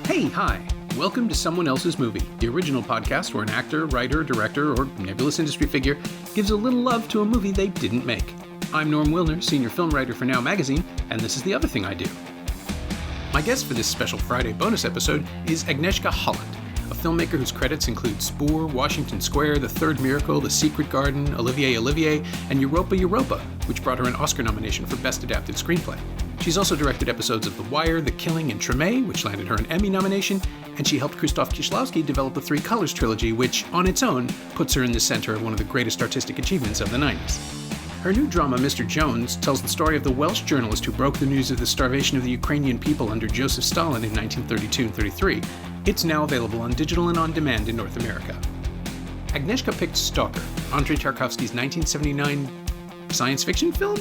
Hey, hi. Welcome to Someone Else's Movie, the original podcast where an actor, writer, director, or nebulous industry figure gives a little love to a movie they didn't make. I'm Norm Wilner, senior film writer for Now Magazine, and this is the other thing I do. My guest for this special Friday bonus episode is Agnieszka Holland, a filmmaker whose credits include Spoor, Washington Square, The Third Miracle, The Secret Garden, Olivier, and Europa Europa, which brought her an Oscar nomination for Best Adapted Screenplay. She's also directed episodes of The Wire, The Killing, and Treme, which landed her an Emmy nomination, and she helped Krzysztof Kieślowski develop the Three Colors trilogy, which, on its own, puts her in the center of one of the greatest artistic achievements of the 90s. Her new drama, Mr. Jones, tells the story of the Welsh journalist who broke the news of the starvation of the Ukrainian people under Joseph Stalin in 1932 and 33. It's now available on digital and on demand in North America. Agnieszka picked Stalker, Andrei Tarkovsky's 1979 science fiction film?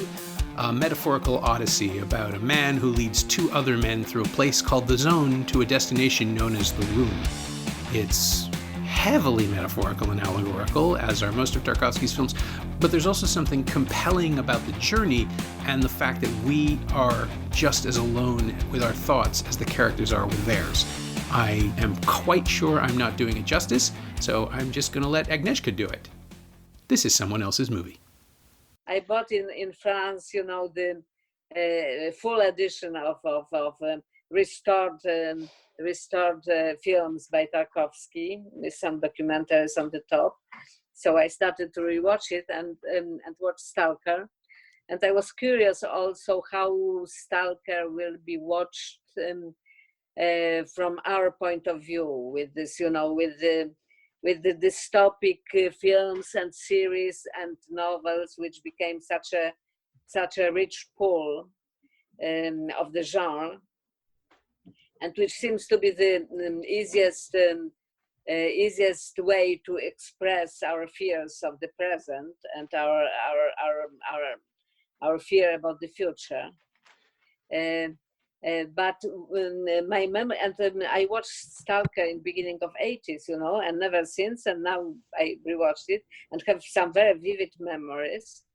A metaphorical odyssey about a man who leads two other men through a place called the Zone to a destination known as the Room. It's heavily metaphorical and allegorical, as are most of Tarkovsky's films, but there's also something compelling about the journey and the fact that we are just as alone with our thoughts as the characters are with theirs. I am quite sure I'm not doing it justice, so I'm just going to let Agnieszka do it. This is Someone Else's Movie. I bought in France, the full edition of restored films by Tarkovsky with some documentaries on the top. So I started to rewatch it and watch Stalker. And I was curious also how Stalker will be watched from our point of view with this, with the dystopic films and series and novels, which became such a rich pool of the genre, and which seems to be the easiest way to express our fears of the present and our fear about the future. But my memory, and I watched Stalker in the beginning of 80s, and never since, and now I rewatched it and have some very vivid memories,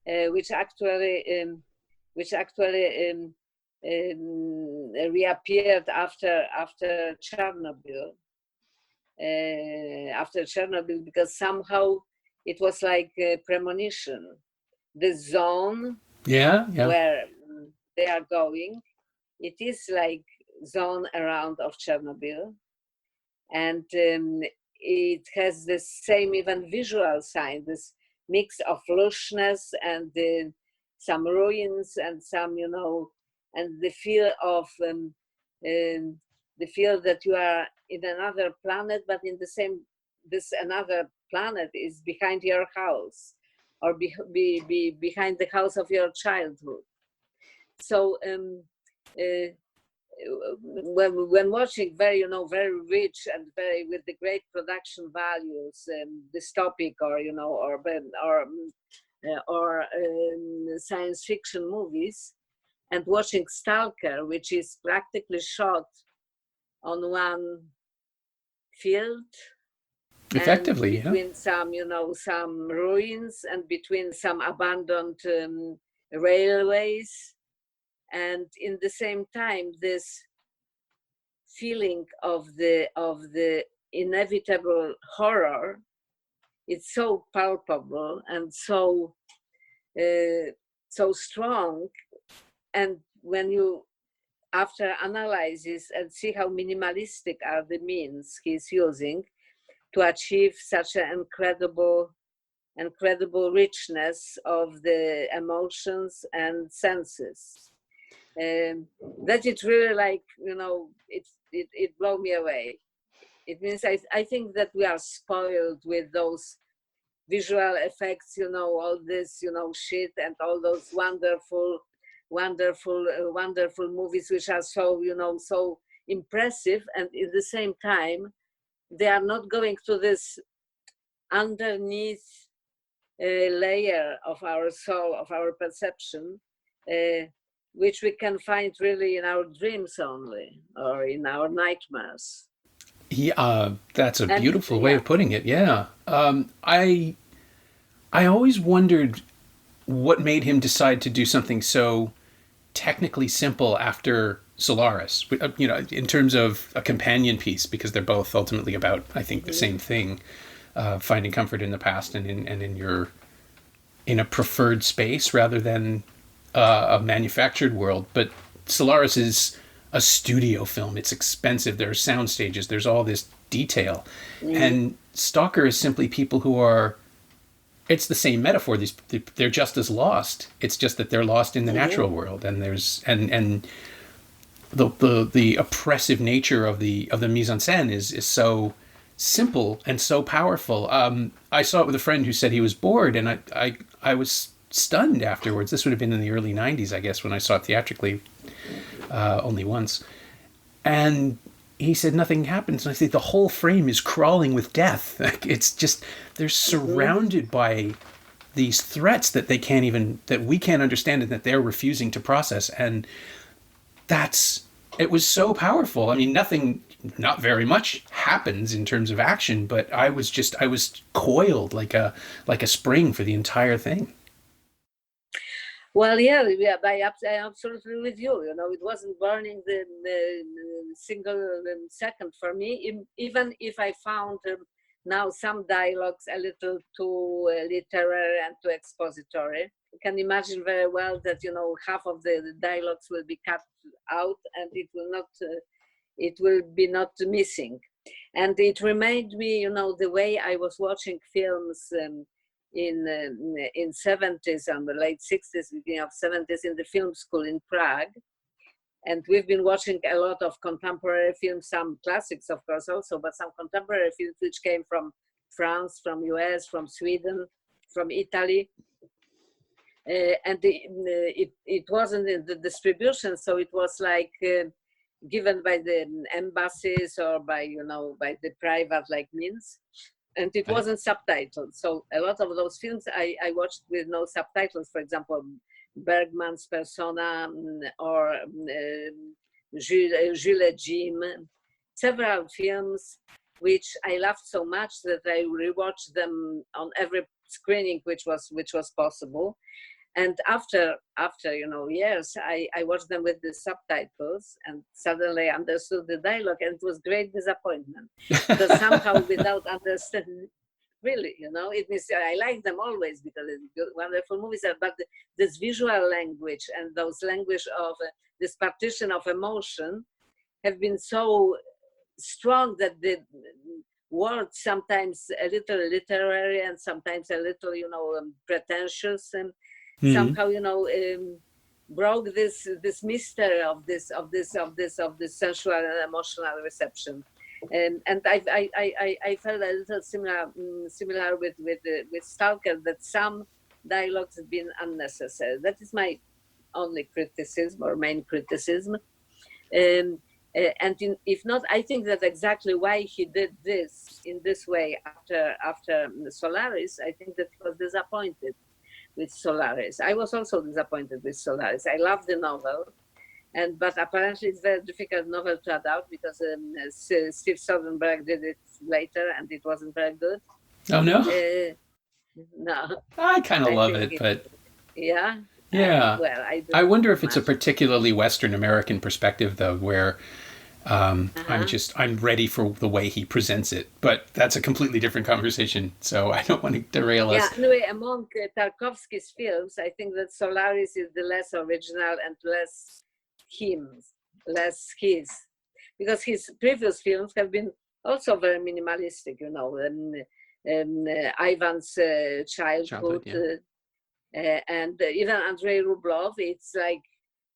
which actually reappeared after Chernobyl. Because somehow it was like a premonition. The zone where they are going, it is like zone around of Chernobyl, and it has the same even visual sign, this mix of lushness and some ruins and some, and the feel of the feel that you are in another planet, but in the same, this another planet is behind your house or behind the house of your childhood. So when watching very rich and very with the great production values, dystopic or science fiction movies, and watching Stalker, which is practically shot on one field, effectively, between some some ruins and between some abandoned railways. And in the same time, this feeling of the inevitable horror, it's so palpable and so strong. And when you, after analysis and see how minimalistic are the means he's using to achieve such an incredible richness of the emotions and senses, that it really it blew me away. It means I think that we are spoiled with those visual effects, all this, shit, and all those wonderful movies which are so, so impressive, and at the same time, they are not going to this underneath layer of our soul, of our perception, which we can find really in our dreams only, or in our nightmares. Yeah, that's a beautiful way of putting it. Yeah. I always wondered what made him decide to do something so technically simple after Solaris, in terms of a companion piece, because they're both ultimately about, I think, the same thing, finding comfort in the past and in a preferred space rather than a manufactured world. But Solaris is a studio film. It's expensive. There are sound stages. There's all this detail. And Stalker is simply people who are, it's the same metaphor. They're just as lost. It's just that they're lost in the natural world. And and the oppressive nature of the mise en scène is so simple and so powerful. I saw it with a friend who said he was bored, and I was stunned afterwards. This would have been in the early 90s, I guess, when I saw it theatrically, only once. And he said nothing happens. And I think the whole frame is crawling with death. It's just, they're surrounded by these threats that we can't understand and that they're refusing to process. And it was so powerful. I mean, not very much happens in terms of action, but I was coiled like a spring for the entire thing. Well, yeah, I'm absolutely with you. It wasn't burning the single second for me. Even if I found now some dialogues a little too literary and too expository, you can imagine very well that half of the dialogues will be cut out, and it will be not missing. And it reminded me, the way I was watching films in 70s and the late 60s, beginning of 70s in the film school in Prague. And we've been watching a lot of contemporary films, some classics, of course, also, but some contemporary films which came from France, from US, from Sweden, from Italy. And it wasn't in the distribution, so it was like given by the embassies or by the private means, and it wasn't subtitled. So a lot of those films I watched with no subtitles. For example, Bergman's Persona or Jules Jim, several films which I loved so much that I rewatched them on every screening which was possible. And after years, I watched them with the subtitles, and suddenly I understood the dialogue, and it was great disappointment because somehow without understanding, really, it means I like them always because it's wonderful movies, but this visual language and those language of this partition of emotion have been so strong that the words sometimes a little literary and sometimes a little pretentious and somehow broke this mystery of this sensual and emotional reception. And I felt a little similar with Stalker, that some dialogues have been unnecessary. That is my only criticism or main criticism. And if not, I think that exactly why he did this in this way after Solaris, I think that he was disappointed with Solaris. I was also disappointed with Solaris. I love the novel, but apparently it's a very difficult novel to adapt because Steve Soderbergh did it later and it wasn't very good. Oh no? No. I kind of love it, but yeah. Yeah. I wonder if it's a much. particularly Western American perspective, though, where I'm ready for the way he presents it. But that's a completely different conversation, so I don't want to derail us. Yeah, anyway, among Tarkovsky's films, I think that Solaris is the less original and less his. Because his previous films have been also very minimalistic, Ivan's childhood. And even Andrei Rublev, it's like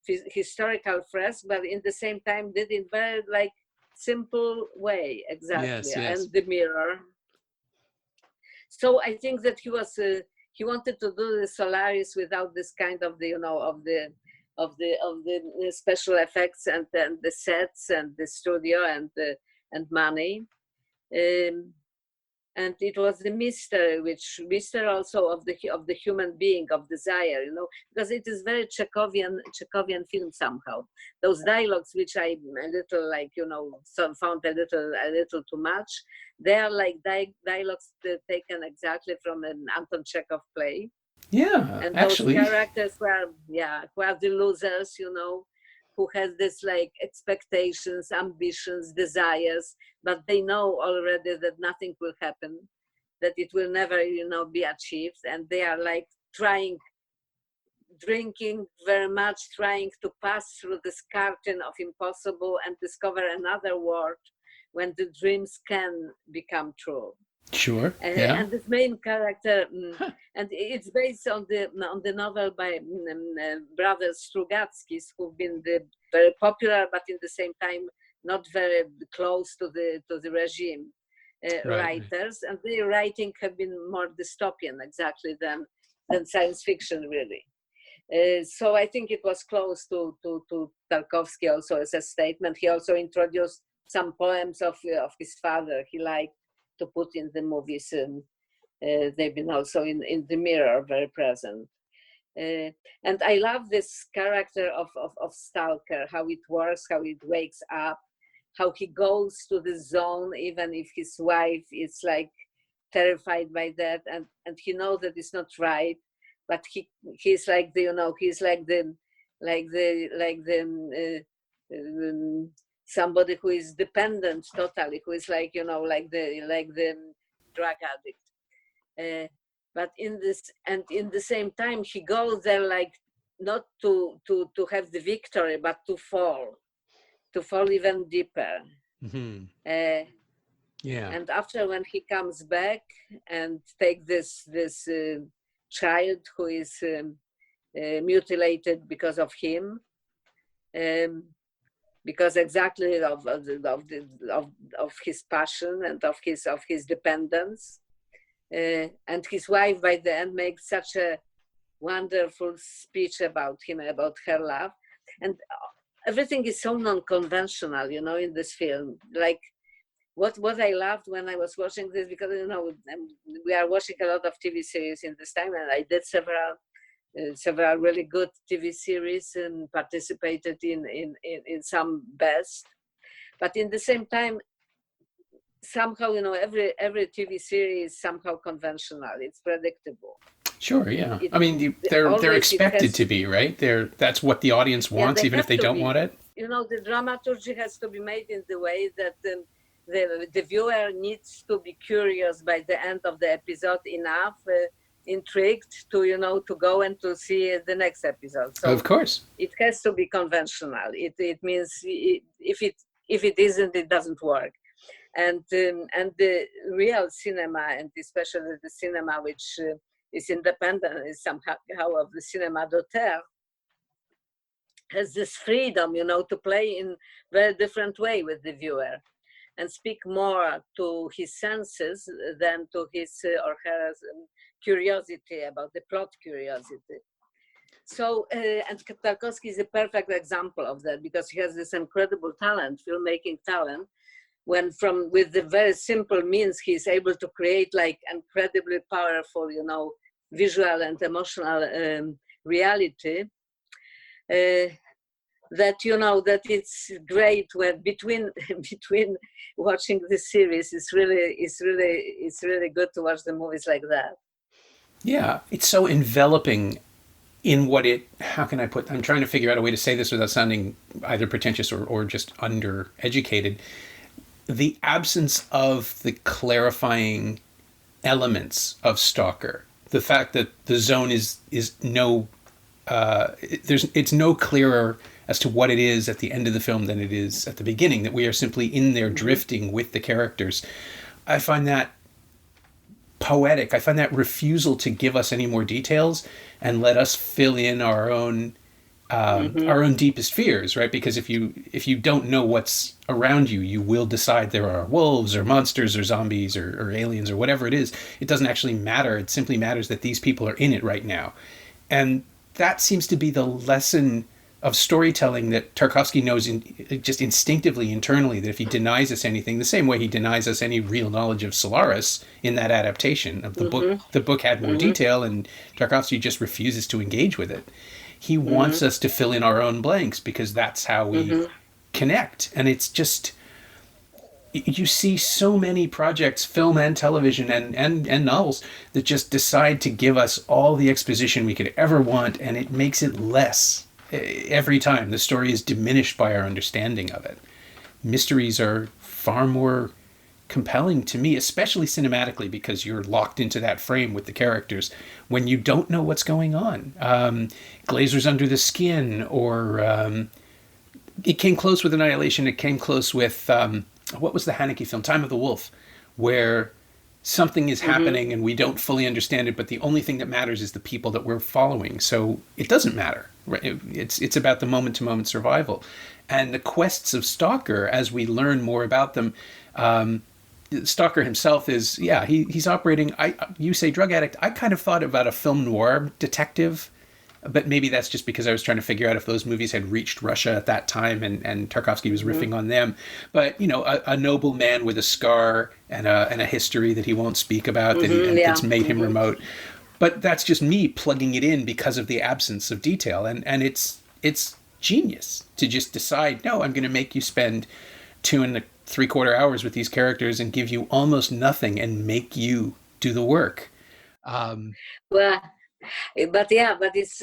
historical fresque, but in the same time did in very simple way, exactly. Yes. And The Mirror. So I think that he wanted to do the Solaris without this kind of the of the special effects and the sets and the studio and money. And it was the mystery also of the human being, of desire, because it is very Chekhovian film somehow. Those dialogues, which I a little found a little too much, they are like dialogues taken exactly from an Anton Chekhov play. Yeah, and actually, those characters were the losers, who who has this like expectations, ambitions, desires, but they know already that nothing will happen, that it will never, be achieved. And they are like drinking very much, trying to pass through this curtain of impossible and discover another world when the dreams can become true. Sure. And this main character, and it's based on the novel by brothers Strugackis, who've been very popular, but in the same time not very close to the regime writers, and their writing have been more dystopian exactly than science fiction really. So I think it was close to Tarkovsky also as a statement. He also introduced some poems of his father he liked to put in the movies. They've been also in the mirror very present. And I love this character of Stalker, how it works, how it wakes up, how he goes to the zone even if his wife is like terrified by that, and he knows that it's not right, but he's like somebody who is dependent totally, who is like the drug addict. But in the same time, he goes there like not to have the victory, but to fall even deeper. Mm-hmm. And after, when he comes back and take this child who is mutilated because of him. Because exactly of his passion and of his dependence, and his wife by the end makes such a wonderful speech about him, about her love, and everything is so non-conventional, in this film. Like what I loved when I was watching this, because we are watching a lot of TV series in this time, and I did several really good TV series and participated in some best, but in the same time, somehow every TV series is somehow conventional. It's predictable. Sure, yeah. They're expected to be, right? That's what the audience wants, even if they don't want it. The dramaturgy has to be made in the way that the viewer needs to be curious by the end of the episode enough. Intrigued to go and to see the next episode. So of course, it has to be conventional. It means if it isn't, it doesn't work. And the real cinema, and especially the cinema which is independent, is somehow of the cinema d'auteur, has this freedom, to play in very different way with the viewer, and speak more to his senses than to his or her curiosity, about the plot curiosity. So, and Tarkovsky is a perfect example of that, because he has this incredible talent, filmmaking talent, when with the very simple means, he's able to create like incredibly powerful, visual and emotional reality. That it's great when between watching this series, it's really good to watch the movies like that. Yeah, it's so enveloping in how can I I'm trying to figure out a way to say this without sounding either pretentious or just undereducated. The absence of the clarifying elements of Stalker, the fact that the zone is no, it's no clearer as to what it is at the end of the film than it is at the beginning, that we are simply in there drifting with the characters. I find that poetic. I find that refusal to give us any more details and let us fill in our own deepest fears, right? Because if you don't know what's around you, you will decide there are wolves or monsters or zombies or aliens or whatever it is. It doesn't actually matter. It simply matters that these people are in it right now. And that seems to be the lesson of storytelling that Tarkovsky knows just instinctively, internally, that if he denies us anything, the same way he denies us any real knowledge of Solaris in that adaptation of the book had more detail, and Tarkovsky just refuses to engage with it. He wants us to fill in our own blanks, because that's how we connect. And it's just, you see so many projects, film and television and novels, that just decide to give us all the exposition we could ever want, and it makes it less every time the story is diminished by our understanding of it. Mysteries are far more compelling to me, especially cinematically, because you're locked into that frame with the characters when you don't know what's going on. Glazer's Under the Skin, or it came close with Annihilation. It came close with, what was the Haneke film? Time of the Wolf, where something is happening and we don't fully understand it, but the only thing that matters is the people that we're following. So it doesn't matter. Right? It's about the moment-to-moment survival. And the quests of Stalker, as we learn more about them, Stalker himself is, he's operating, you say drug addict, I kind of thought about a film noir detective, but maybe that's just because I was trying to figure out if those movies had reached Russia at that time and Tarkovsky was riffing on them. But, a noble man with a scar and a history that he won't speak about, that's made him remote. But that's just me plugging it in because of the absence of detail. And it's genius to just decide, no, I'm going to make you spend 2.75 hours with these characters and give you almost nothing and make you do the work. But it's,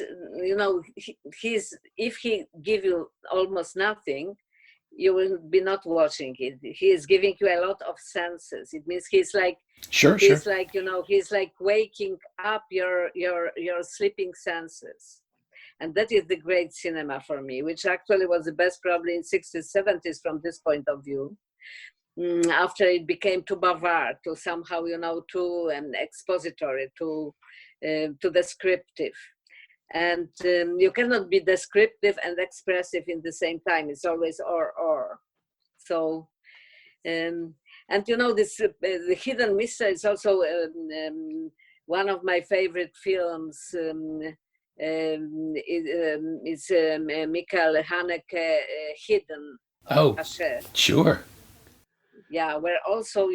he's, if he give you almost nothing, you will be not watching it. He is giving you a lot of senses. It means he's like, like, he's like waking up your sleeping senses. And that is the great cinema for me, which actually was the best probably in 60s, 70s from this point of view. After it became too bavard, to somehow, too expository, too descriptive. And you cannot be descriptive and expressive in the same time. It's always or. So, this the Hidden Mystery is also one of my favorite films. It's Michael Haneke, Hidden. Caché. Sure. Yeah, where also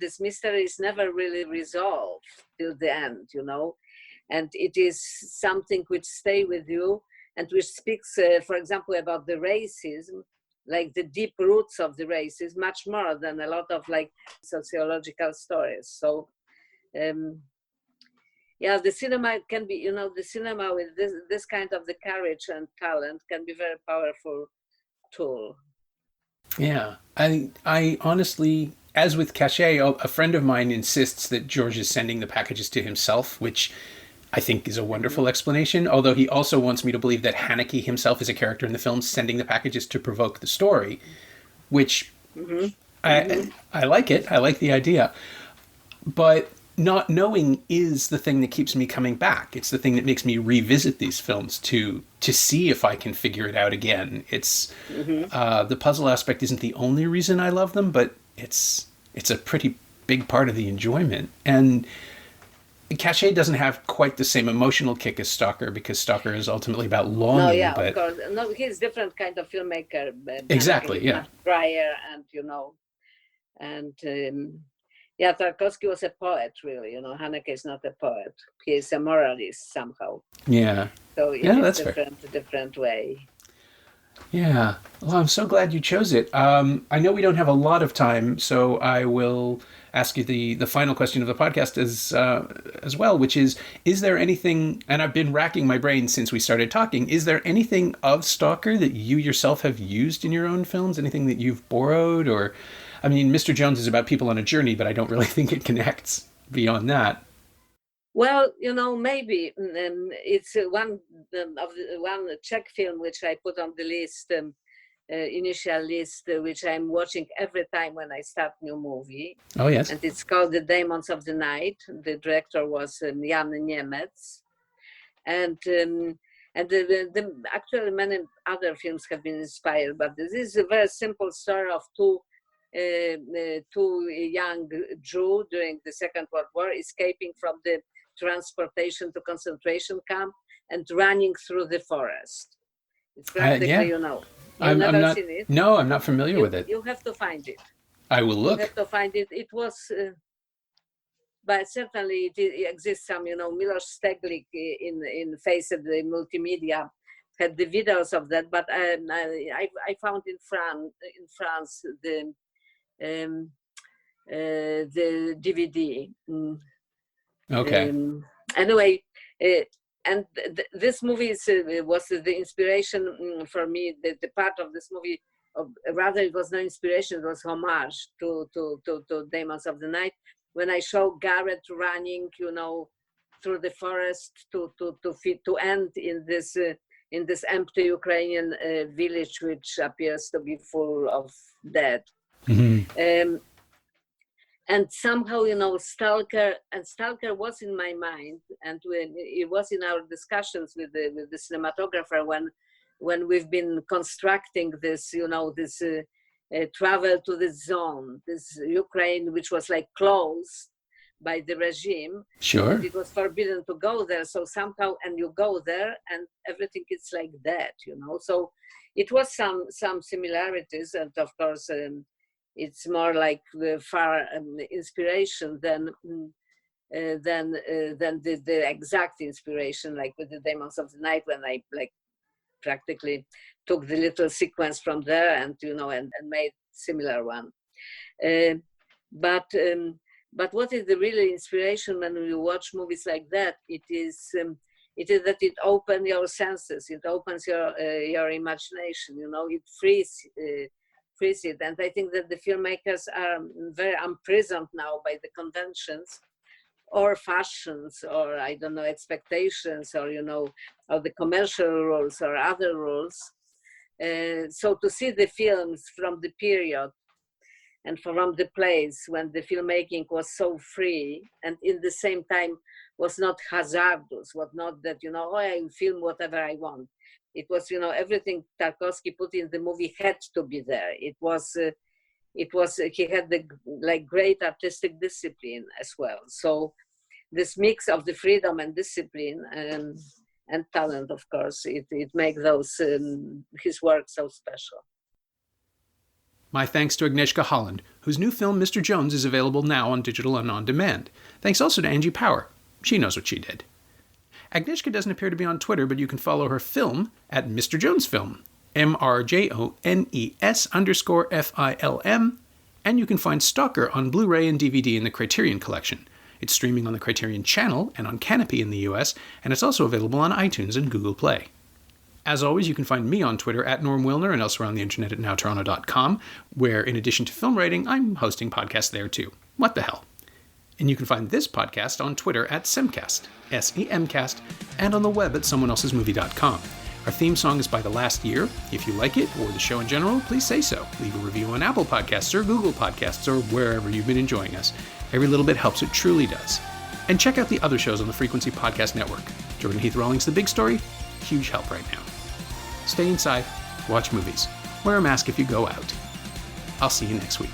this mystery is never really resolved till the end, and it is something which stay with you and which speaks, for example, about the racism, like the deep roots of the racism, much more than a lot of like sociological stories. So, the cinema can be, the cinema with this kind of the courage and talent can be very powerful tool. Yeah, I honestly, as with Caché, a friend of mine insists that George is sending the packages to himself, which I think is a wonderful explanation, although he also wants me to believe that Haneke himself is a character in the film sending the packages to provoke the story, which I like it. I like the idea. But not knowing is the thing that keeps me coming back. It's the thing that makes me revisit these films to see if I can figure it out again. It's the puzzle aspect isn't the only reason I love them, but it's a pretty big part of the enjoyment. And Caché doesn't have quite the same emotional kick as Stalker, because Stalker is ultimately about longing. Of course. No, he's different kind of filmmaker. Exactly, yeah. Prior and Tarkovsky was a poet, really. Haneke is not a poet. He is a moralist somehow. Yeah. So it's different way. Yeah. Well, I'm so glad you chose it. I know we don't have a lot of time, so I will ask you the final question of the podcast as well, which is there anything, and I've been racking my brain since we started talking, is there anything of Stalker that you yourself have used in your own films? Anything that you've borrowed? Or, I mean, Mr. Jones is about people on a journey, but I don't really think it connects beyond that. Well, maybe it's one Czech film which I put on the list, initial list, which I'm watching every time when I start new movie. Oh yes. And it's called The Demons of the Night. The director was Jan Niemiec, and actually many other films have been inspired. But this is a very simple story of two young Jews during the Second World War escaping from the transportation to concentration camp and running through the forest. It's practically, You've never seen it? No, I'm not familiar with it. You have to find it. I will look. You have to find it. It was, but certainly it exists some, Milos Steglik in Face of the Multimedia had the videos of that, but I found in France the DVD. Okay. Anyway, this movie was the inspiration for me. The part of this movie, rather it was no inspiration, it was homage to Demons of the Night. When I show Garrett running, through the forest to end in this empty Ukrainian village, which appears to be full of dead. Mm-hmm. And somehow, Stalker was in my mind, and it was in our discussions with the cinematographer when we've been constructing this, this travel to this zone, this Ukraine, which was like closed by the regime. Sure. And it was forbidden to go there. So somehow, and you go there, and everything is like that, So it was some similarities, and of course. It's more like the far inspiration than the exact inspiration, like with the Demons of the Night, when I practically took the little sequence from there and and made similar one. But what is the real inspiration when you watch movies like that? It is that it opens your senses, it opens your imagination. It frees it. And I think that the filmmakers are very imprisoned now by the conventions or fashions or expectations or or the commercial rules or other rules. So to see the films from the period and from the place when the filmmaking was so free and in the same time was not hazardous, was not that I film whatever I want. It was, everything Tarkovsky put in the movie had to be there. It was he had the great artistic discipline as well. So this mix of the freedom and discipline and talent, of course, it makes his work so special. My thanks to Agnieszka Holland, whose new film Mr. Jones is available now on digital and on demand. Thanks also to Angie Power. She knows what she did. Agnieszka doesn't appear to be on Twitter, but you can follow her film at Mr. Jones Film, MRJONES_FILM, and you can find Stalker on Blu-ray and DVD in the Criterion Collection. It's streaming on the Criterion Channel and on Canopy in the US, and it's also available on iTunes and Google Play. As always, you can find me on Twitter at Norm Wilner and elsewhere on the internet at nowtoronto.com, where in addition to film writing, I'm hosting podcasts there too. What the hell? And you can find this podcast on Twitter at Semcast, SEMcast, and on the web at someoneelsesmovie.com. Our theme song is by The Last Year. If you like it, or the show in general, please say so. Leave a review on Apple Podcasts or Google Podcasts or wherever you've been enjoying us. Every little bit helps, it truly does. And check out the other shows on the Frequency Podcast Network. Jordan Heath Rawlings' The Big Story, huge help right now. Stay inside, watch movies, wear a mask if you go out. I'll see you next week.